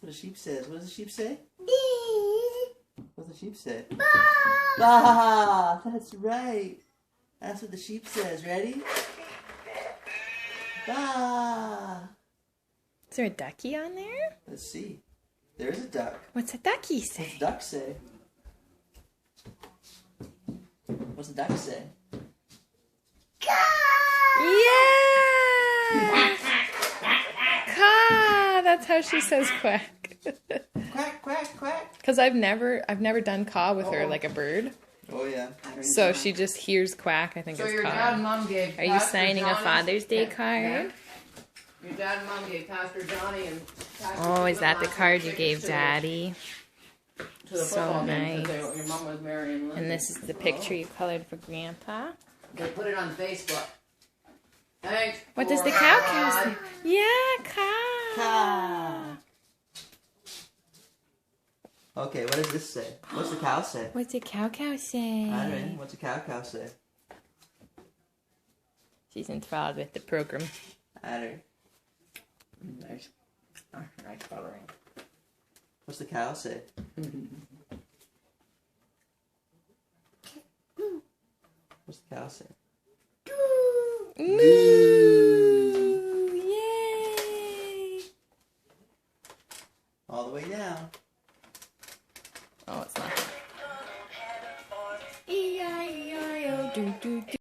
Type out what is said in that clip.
That's what a sheep says. What does a sheep say? Bee. What does a sheep say? Ba. Bah! That's right. That's what the sheep says. Ready? Bah! Is there a ducky on there? Let's see. There's a duck. What's a ducky What's say? the duck say? What's the duck say? Yeah! Caw! That's how she says quack. Quack, quack, quack. Because I've never done caw with her like a bird. Oh, yeah. So she just hears quack, I think So it's your caw. dad and mom gave Are you Pastor signing a Johnny- Father's Day Yeah. card? Your dad and mom gave Pastor Johnny and Pastor Oh, is Stephen that the last card night you tickets gave to Daddy? To the So football game, 'cause nice. your mom was marrying Lindsay. And this is the picture you colored for Grandpa. They put it on Facebook. Thanks. What does the for cow God. say? Yeah, caw. Caw. Okay, what does this say? What's the cow say? What's a cow say? Alright, what's a cow say? She's enthralled with the program. Alright. Nice. Oh, nice coloring. What's the cow say? What's the cow say? Moo! Yay! All the way down. Oh, it's not. E-I-E-I-O, do, do, do.